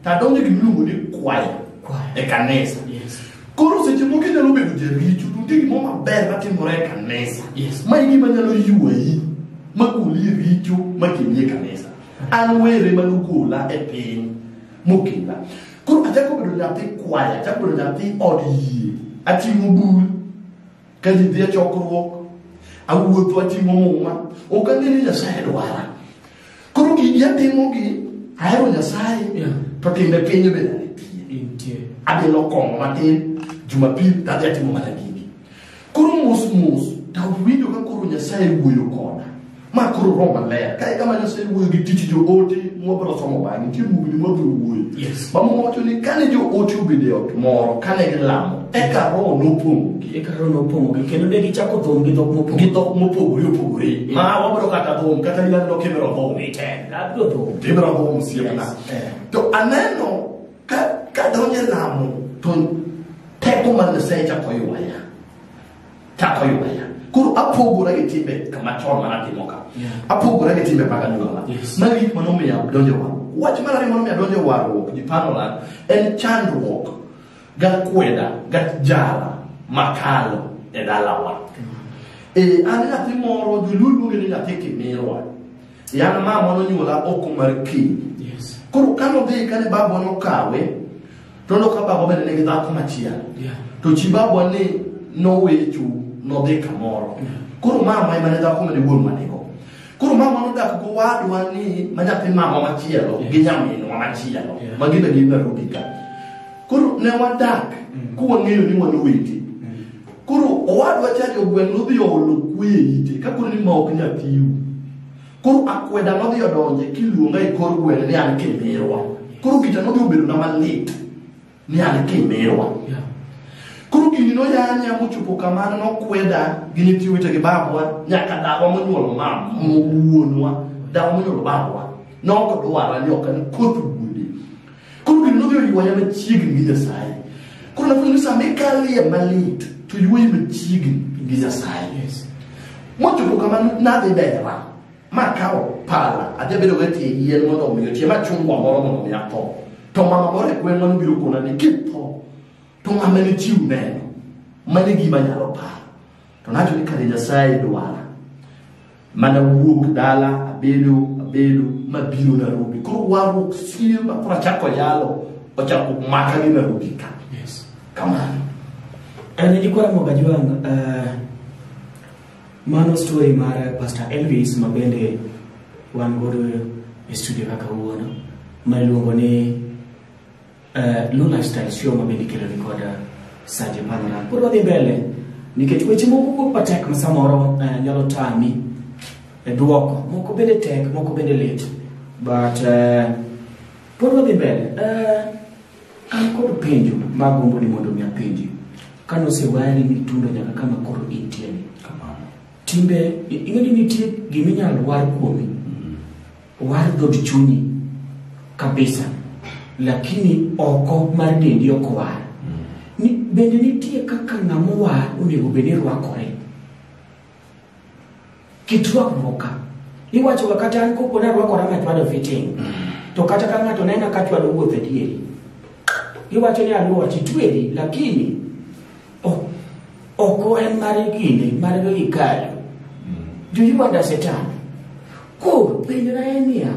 ta donge che lungo di choir e canesa. Coro se ci muoche nello bedo di ricio, tu ti mo bella timore canesa. Ma i mangiano yui, ma culi ricio, ma che mi canesa. Anwere manugula e pen mukila. Coro a giacomo do dati choir, giacomo do dati odi, a timubul, che gli dia ciocro, a vuoto a timoma, o candini da sai doara. Coro che dia temogi, aero da sai, perché me pegno bene. Abelo con matin jumapili tati mumana gini kuru mus ta video ka kuru nya sai wuyo kona ma kuru roma le kai kama nya sai wuyo gitichi jo oti mo bro somo ba ni timu bi mo bro wuyo ba mo to ni kane jo oti video moro kane glamo e ka ro no pongo ke no de chako dom gi dok mo pongo yo pongo ma wa bro kata dom kata ila no ke bro dom ni te la do dom te bro dom si na to aneno ka donye lamu ton teko man sai cha koyo waya kuru apogura itimbe kama choma na timoka apogura itimbe paka ndola mali manome ya donje wa wachi mala manome ya donje wa kujipano la en chandwok ga kweda ga jala makalo e dalawa ana timoro dululu ngene na teke mirwa yana mama no nyula okumarki kuru kano de kane babo no kawe tono ka babo bene ne da kuma chia to chibabo ne no we chu no de kamoro kuru mama ai mane da kuma de wol maneko kuru mama no da ko wadu ani manya pe mama ma chia lo ginyame no ma chia lo magina ni na rubika kuru ne wadak ku wangeyo ni wanu witi kuru wadu acha ke gwenu bi olo kweyite ka kuru ni ma okunya tiu kuru akweda no dio donje kiluonga e kor gwele ni an kemerwa kuru kita no dio bedo na malit ni an kemerwa kuru gini no yanya muchupo kamano no kweda gini tiwite ke babwa nyaka dawa mo nyolo mam mo wuonwa dawa mo nyolo babwa no ko do wara ni okan kotu gudi kuru gini no dio yiwanya me chigi ngiza sai kuru na fungu sa mekali ya malit to yiwe me chigi ngiza sai muchupo kamano na de dera makao pala adebelo weti yen mono mi ti ma chungwa moro mono mi ato to mama bore kwen no biru kuna ni kito to amene tiu neno mane gi manyalo pa to najo ni kale sai doala mana wuok dala abedo mabiro na rubi ko waru sio ma pra chako yalo o chako makali na rubi ka kama ene jikwa mo gajiwanga mano story mara Pastor Elvis mabende wan godo e studio kaka uona malungo ni low lifestyle show mabende kila recorder saje panora por wadi mbele nikechweche moko ko patek masamoro nyalo tami e duoko moko bende tek moko bende lit but por wadi mbele an ko penjo magombo ni mondo mi apenji kano se wali ni tundo nyaka kama koro itieni timbe ingeni nitie giminyalo war kuomi war dod chunyi kabisa lakini oko mar dendi oko war ni bende nitie kaka ngamo war onego bede rwakore kitruakruoka iwacho kata an kopo na rwakora matwado fitting to kata ka ng'ato nena katwado wuoth e dieri iwacho ni aluwa chitwedi lakini oko en mari gine mari gikayo. Do you understand? Ko penjona enia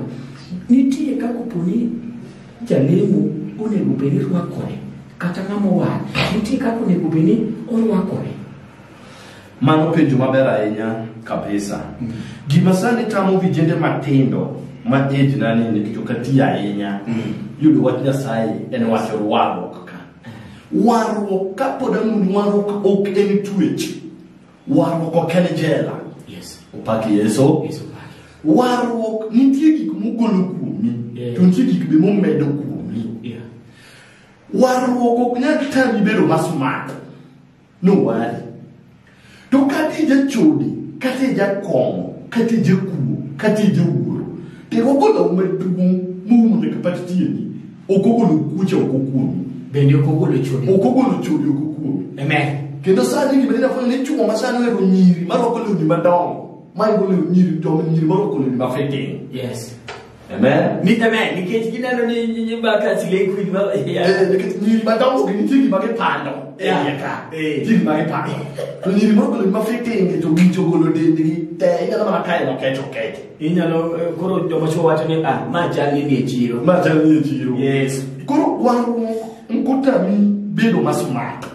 nitie kako poni jalemo onego beni rwakore kata ngamo war nitie kako onego beni orwakore. Mano penjo maber ahinya kabisa. Gima sani tamo vijende matindo ma age nani ne kitokati ahinya. Yudo wach Nyasaye en wacho warruok ka. Warruok ka podamu warruok ok en twech. Warruok ok en jela. Upaki Yeso warruok nitie gik mogolo kuomi to nitie gik be momedo kuomi warruok ok nyal tami bedo masmart no wari to kati je chodi kati je komo kati je kuo kati je wuoro te ogolo medung mumu ne kapati tieni okogolo kuche okokuomi bende okogolo chodi okokuomi amen kendo sani gibede na fona ne chuo masano ero nyiri maroko lewni madongo mai gole nyiri to nyiri maroko lewni mafete yes Amen. Nikech gineno ni baka sile kuin ba. Ni badongo gi tigi mage pando. Tigi mage pando. To ni mo ko ma fitting to gijo golo de te ina ma kai no kecho kete. Inyalo koro joma cho wacho ni ma jali ni e chiro. Ma jali ni e chiro. Yes. Koro waru nkutami bedo masmart.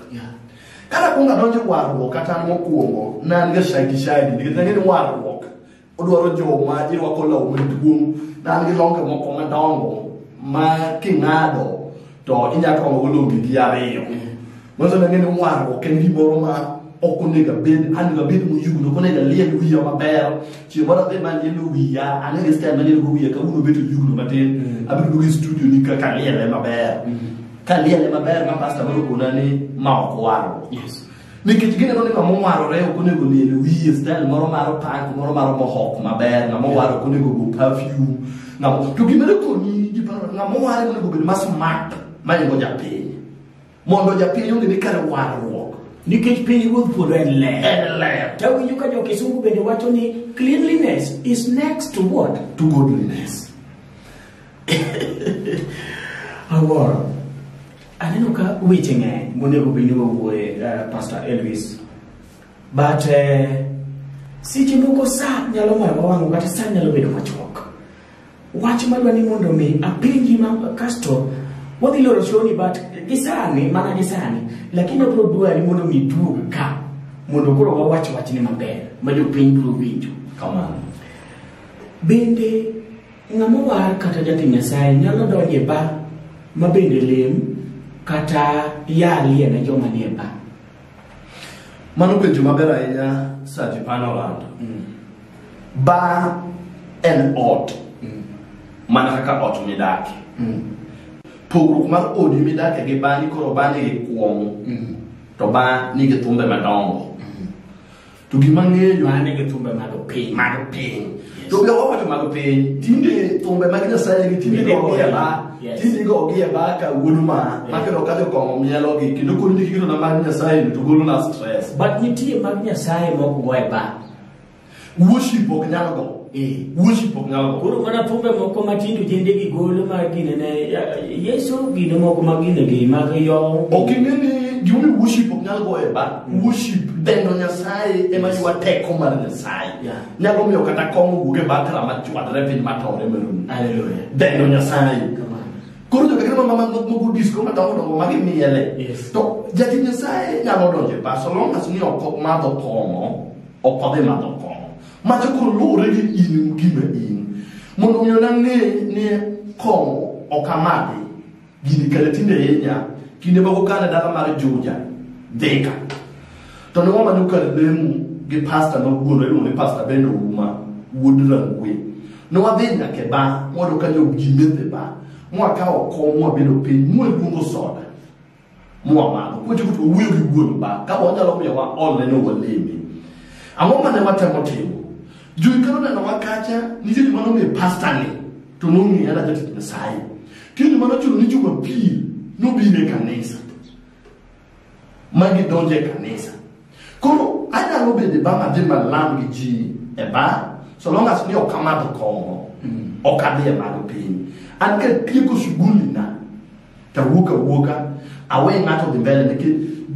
Kana kunga donje waru kata mokuongo na nge shagi ni waru. Odwaro joma irwako law maduong' na ngi longe moko madongo ma king'ado to inyalo kongo longe gi ariyo. Mozo na ngene waru ken gimoro ma okonega bed muyuno konega liel wiya maber chiemoro be man liel wiya anege style man liel wiya ka uno beto yuno matin abiro dugi studio ni ka liel maber ka liel maber ma pastor moro kuna ni ma ok waru. Yes. Nikech gine noni ngamo warore okonego liel wiye style moro maro punk moro maro mohok maber ngamo waro okonego go perfume ngamo to gimere koni giparo ngamo waro okonego bed masmart manyengo japiny mondo japiny onge ni kare warruok nikech piny ruoth puodho en ler. Tawinjo ka jo Kisungu bende wacho ni cleanliness is next to what? To godliness. Awara aneno ka weche ng'eny monego bed ni wawuoye Pastor Elvis, but seche moko sa nyalo maro wang'o kata sa nyalo bedo machuok. Wach madwa ni mondo mi apenji ma kasto wadhi loro shoni but gisani lakini obro dwari mondo mi duog ka mondo koro wawach ni maber ma jopiny biro winjo. Kamano. Bende ng'amo war kata jatim Nyasaye nyalo donje ba ma bende lem kata yalie na joma nie ba. Mano penjo maber ahinya Saji Panoland. Ba en ot. Mana kaka ot midake. Pogruok mar odi midake gi bani koro bani gi kuomo. To ba nigi thumbe madongo. To gima ng'eyo bani gi thumbe mag piny. To be wawacho mag piny tinde thumbe mag Nyasaye gi tinde go gi ba ka wulma makero ka jo kongo mielo gi kendo kundi kiro na mag Nyasaye to golo na stress. But nitie mag Nyasaye moko go e ba. Worship ok nyalo go. Worship ok nyalo go. Koro mana thumbe moko matindo jende gi golo ma ginene Yesu gino moko magine gi mag yo. Okingeni jumi worship ok nyalo go e ba. Worship dendo Nyasaye ema yuwa teko mar Nyasaye. Nyalo miyo kata kongo buge bakra machwadre piny matore merum. Hallelujah. Dendo Nyasaye. Koro jo kagema mama mogo disco madongo magi miele. To jati Nyasaye nyalo donje ba so long as ni ok madho kongo opodhe madho kongo. Macho koro lure gi in gima in. Mondo miyo na ng'e ni kongo okamade gini kale tinde yenya kinde bago kana dala mar Juja Thika. To no mama nuka lemu gi pastor no guno ni pastor Bendo Uma Woodrangwe. No wadhinya ke ba mondo ka jo gimete ba. Mwaka oko mwa bedo piny mwa lungo soda mwa malo kwa chukutu uwe gugu ba kama wanyalo mya wa online no walemi amoma ne watemo timo juu kano na wakacha nije ni mano me pastor ni to no mi yana jati Nyasaye kini mano chulo ni chuko pi no bi ne kanisa magi donje kanisa kono ana no be de ba ma de malam gi ji e ba so long as ni okamado komo okade ma do piny anke tieko shughuli na tawuka awe ngato de mbele neke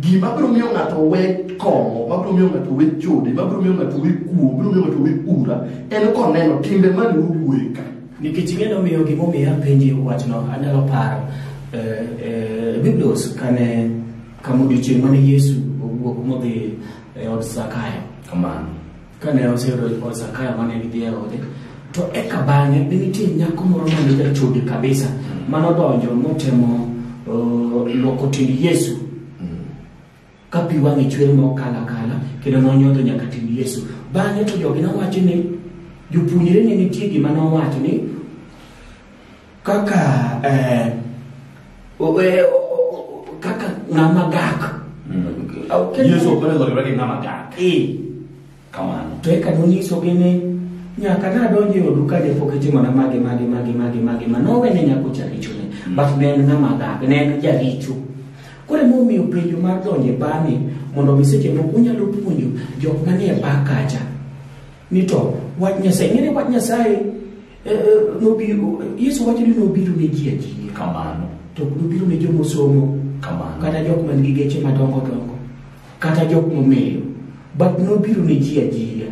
gima bro miyo ngato we kongo mabro miyo ngato we chode mabro miyo ngato we kuo bro miyo ngato we ura en ko neno timbe mane uweka nikech ngeno miyo gimo miya penji wachno anyalo paro Biblos kane kamodiochieng' mane Yesu owuok modhi od Zakayo. Kamano Kane osero od Zakayo mane gidhi e ode to eka bang'e nitie nyako moro mane jachode kabisa manodonjo motemo loko tiend Yesu ka pi wang'e chwer mokala kendo nonyodho nyaka tiend Yesu. Bang'e to jogi nowacho ni jopuonjre ne nitie gima nowacho ni kaka kaka ng'ama gak Yesu okone logiragi ng'ama gak. Kamano to eka nonyisogi ni nyaka na donje odu ka de poketi mana mage manowene nyako charicho ne but ne en ng'ama gak ne en jaricho. Kore momiyo penjo mar donje bani mondo miseche moko unyalo puonjo jok manie ba kacha ni to wach Nyasaye ng'ene wach Nyasaye Yesu wacho ni nobiro ne ji ajiya kamano, to nobiro ne jomo somo kamano, kata jok man gi geche madongo dongo kata jok momeyo, but nobiro ne ji ajiya.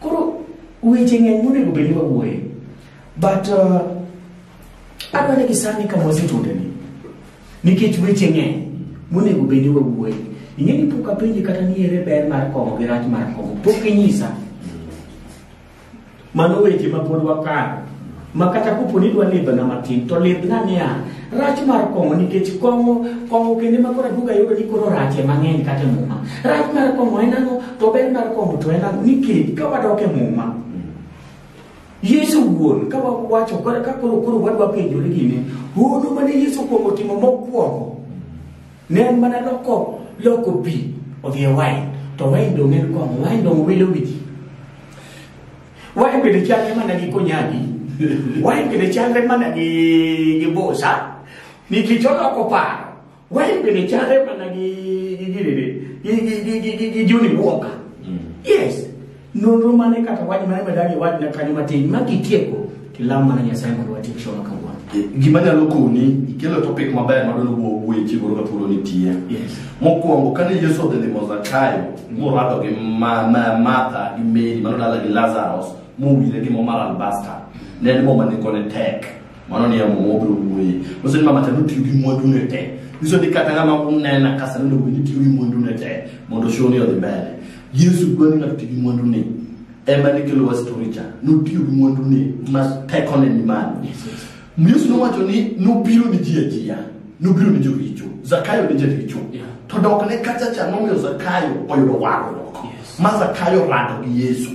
Koro weche ng'eny monego bed ni wawuoye, but adwani gisani kama wasetudeni nikech weche ng'eny monego bed ni wawuoye. Ing'e ni pok apenji kata ni ere ber mar kong'o gi rach mar kong'o, pok inyisa. Mano weche ma pod wakano, ma kata kopo ni dwa libna matin to libna niya rach mar kong'o, nikech kong'o kende ma koro aduoga yudo ni koro rache mang'eny kata muma. Rach mar kong'o en ang'o to ber mar kong'o to en ang'o? Nikech ka wadok e muma, Yesu wuon ka wawacho ka koro wadwa penjore gini, hono mane Yesu kuongo timo mokwongo ne en mana loko pi odhi e wine, to wine dong' en kong'o, wine dong' wilo wiji. Wine bende chalre mana gi konyagi, wine bende chalre mana gi bosa, nikech oloko paro. Wine bende chalre mana gi Johnny Walker. Yes, nonro mane kata wach mane medagi wach na kanyo matin ma gitieko tilam mana Nyasaye mondo watiek shono kawuono. Gima nyalo koni ikelo topic maber madolo wuoye chigoro ka thuolo nitie. Mokwongo kane Yesu odhi limo Zakayo morado gi Martha gi Mary mano dala gi Lazarus mowire gi mo mar alabasta, ne en mo mane kone tek, mano ni mo mobro wuoye. Moso ni mama tanu tiyo gi mwandu ne te, niso di kata ngama unena kasa nendo gwini tiyo gi mwandu ne te mondo show ni odhi mbele. Yesu gwani ng'ato tiyo gi mwandu ne ema ne kelo wastoricha, no tiyo gi mwandu ne ma tekone ni mani. Yesu nowacho ni nobiro ni ji ajiya, nobiro ni joricho. Zakayo ne jaricho, to dok ne kacha cha nomiyo Zakayo oyudo waro doko. Ma Zakayo rado gi Yesu,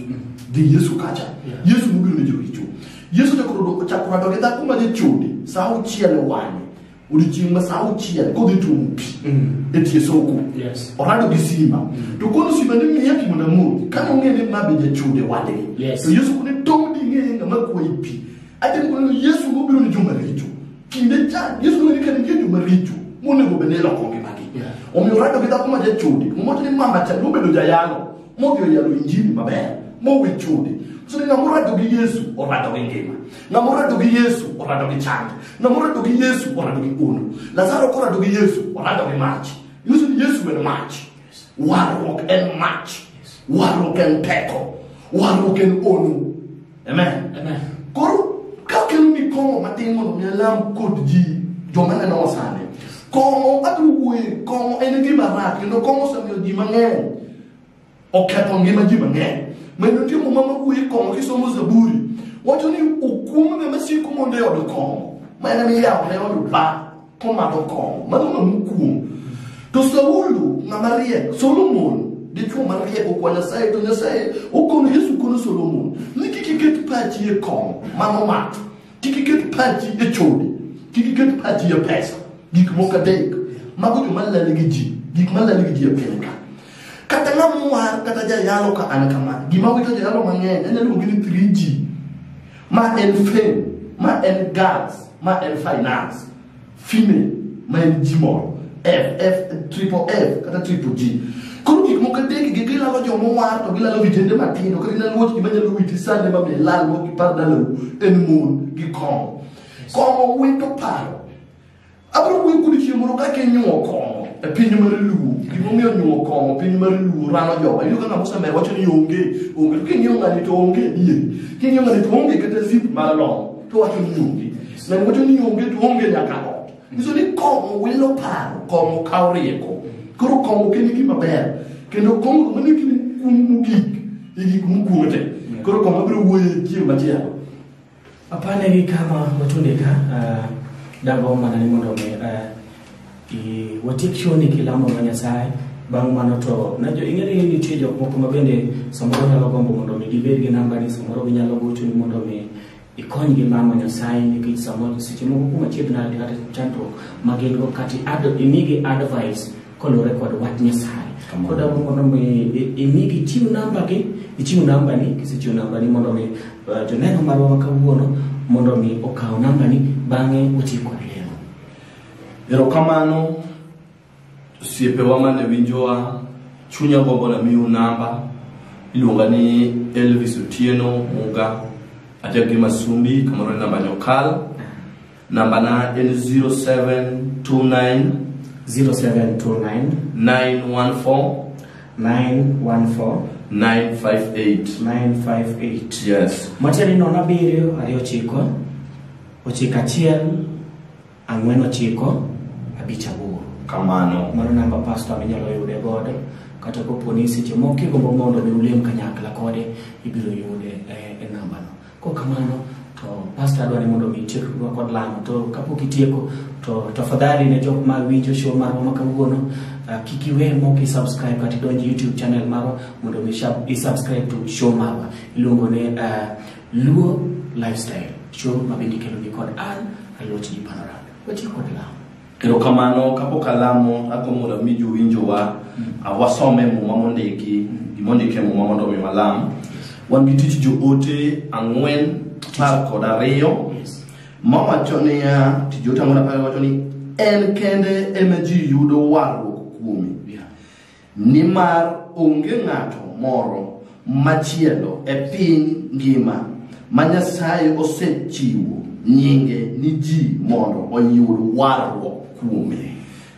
gi Yesu kacha. Yesu nobiro ni joricho. Yesu chako rado gi dhako ma jachode sa auchiel wang'e, odiochieng' ma sa auchiel kodhi tuomo pi e tie soko, orado gi simba. To kono simba ne miye pi mondo amodhi, kane ong'e ni ma be jachode wadgi. To Yesu kone tong' di ng'eye ng'ama kwayi pi. Ati kono Yesu nobiro ni joma richo. Kinde cha Yesu nobiro ni kane joma richo monego bed ni loko ngimagi. Omiyo rado gi dhako ma jachode, mowacho ni mama cha nobedo jayalo modhi oyalo injili maber mowe chode. So ni ng'amorado gi Yesu orado gi ngima, ng'amorado gi Yesu orado gi chang, ng'amorado gi Yesu orado gi ono. Lazaro korado gi Yesu orado gi mach. Yesu ni Yesu en mach, warruok en mach, warruok en teko, warruok en ono. Amen. Koro kakelo ni kong'o matin mondo mi alam kod ji joma neno sane. Kong'o aduwe, kong'o en gima rach, kendo kong'o osemiyo ji mang'eny oketho ngima ji mang'eny. Mendo timo mama wuoye kong'o kisomo Zaburi, wacho ni okum ng'ama siko mondo e od kong'o, ma en miyawo ne od ba komadho kong'o, mano ng'ama okum. To Saulo ng'ama riek, Solomon dichuo mariek okwa Nyasaye, to Nyasaye okono Yesu kono Solomon ni kik iket pachi e kong'o mano mat, kik iket pachi e chode, kik iket pachi e pesa, gik moko adek mago joma lal gi ji, gik malal gi ji e piny ka. Kata ng'amwar kata jayalo ka an kama, gima wito jayalo mang'eny en iluongo ni 3G, ma en fame, ma en gas, ma en finance, female, ma en Gmol, triple F kata triple G. Koro gik moko adek gi gilalo jomowar to gilalo vijende matindo, kata gilalo wuoch gima nyalo witi sande ma be lal mo gipar dalau en mon gi kong'o. Kong'o wito paro. Abro wuoyo kodi chieng' moro kaka inyuo kong'o e piny mar Luo, gimomiyo nyuo kong'o piny mar Luo rano jowa. Iyudo ka ng'ama osemer wacho ni onge, to king'iyo ng'ani to onge dieri, king'iyo ng'ani to onge kata zip mar long, to wacho ni onge. Ng'ani wacho ni onge to onge nyaka ot. Nyiso ni kong'o wilo paro, kong'o kawo rieko. Koro kong'o kene gima ber, kendo kong'o mane kine mogik e gik mokwongo te. Koro kong'o biro wuoyo chieng' machielo. Apane gi kama watundika dago mana ni mondo me watiek shoni kilamo ma Nyasaye bang' mano to na jo ing'ere ni nitie jok moko ma bende samoro nyalo gombo mondo mi gibed gi namba ni, samoro ginyalo gocho ni mondo mi ikony gi lamo Nyasaye, nikech samoro seche moko kuma chiegna kata chandruok ma gin go kati imigi advice kolore kod wach Nyasaye. Koda mondo mi imigi chiw namba gi, ichiw namba ni, kisechiw namba ni mondo mi joneno marwa kawuono mondo mi okaw namba ni bang'e uti kod lemo. Erokamano osiepewa mane winjowa, chunya gombo na miu namba iluonga ni Elvis Otieno Muga Atia Gima Sumbi, Cameroon number Nyokal. Number na in 0729 914 958. Yes. Machari no nabirio ari ochiko. Ochika chiel ang'wen ochiko abich aboro. Kamano. Mano namba pastor minyalo yude godo. Kata koponi seche moko igombo mondo mi ulem kanyakla kode ibiro yude e namba no. Ko kamano to pastor adwani mondo mi tiekwa kod lamo to kapok itieko to tafadhali ne jok ma winjo show marwa ma kawuono kik iwe mok i-subscribe kata donj YouTube channel marwa mondo mi i-subscribe to show marwa iluongo ne Luo Lifestyle show ma bende kelo ni kod an Aloch G Panorama. Wati kod lamo. Kero kamano kapok alamo agomo mi jowinjo wa awasome muma mondiki gimondike muma mondo mi malam wan gi tich jo ote ang'wen par kod ariyo mawacho niya tich ote ang'wen par wacho ni en kende ema ji yudo warruok kuome nimar onge ng'ato moro machielo e piny ngima ma Nyasaye osechiwo nyinge ni ji mondo oyud warruok kuome.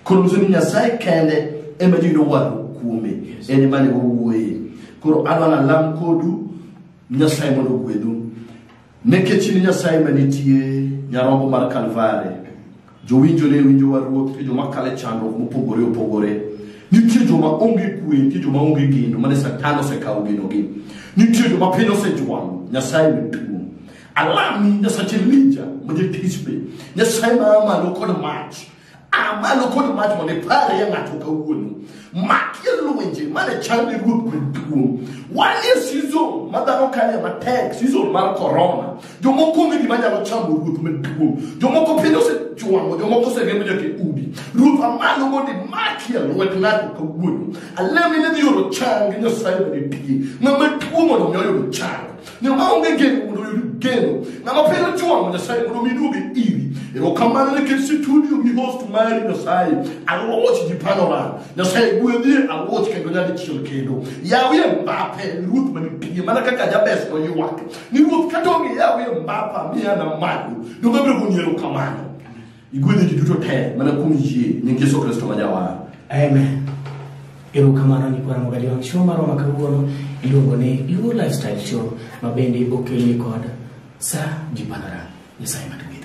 Koro ni Nyasaye kende ema ji yudo warruok kuome en mane owuoye. Koro adwana lam kodu Nyasaye mondo ogwedhu nekech ni Nyasaye manitie nyarombo mar Kalvari jowinjo ne winjo warruok joma kale chandruok mopogore opogore. Nitie joma onge kwe, nitie joma onge geno mane Satan osekawo genogi. Nitie joma piny osejwang'o Nyasaye maduong'. Alami Nyasache Elijah mwenye tisbe Nyasaye malo kod mach amalo kod mach mone pare ya ng'ato kawuono makie lwenje mane chande ruoth maduong'. Wani season madhano kale matek season mar corona jomoko onge gima nyalo chamo ruoth maduong'. Jomoko piny osejwang'o jomoko oseriembo nyaka udi ruoth amalo mondo makie lwet ng'ato kawuono. Alemi ne dhi oro chang Nyasaye manitie ng'ama tuo mondo mi oyud chang ng'ama onge geno mondo oyud geno ng'ama piny ochwang'o Nyasaye mondo mi duoge iri. Erokamano nikech studio gi host mari Nyasaye Aloch G Panorama Nyasaye gwedhie Aloch kendo nyadi chiel kendo yawie Mbappe ruoth manitie mana kaka Jabez no ywak ni ruoth kata onge yawie Mbappe miya na malo donge biro goniero kamano igwedhe ji duto te mana kuom yie nying Yesu Kristo ma Jawar. Amen. Erokamano ni kwa mogali wang show marwa makawuono iluongo ni Luo Lifestyle show mabende okelni kod Sir G Panorama. Nyasaye matugi.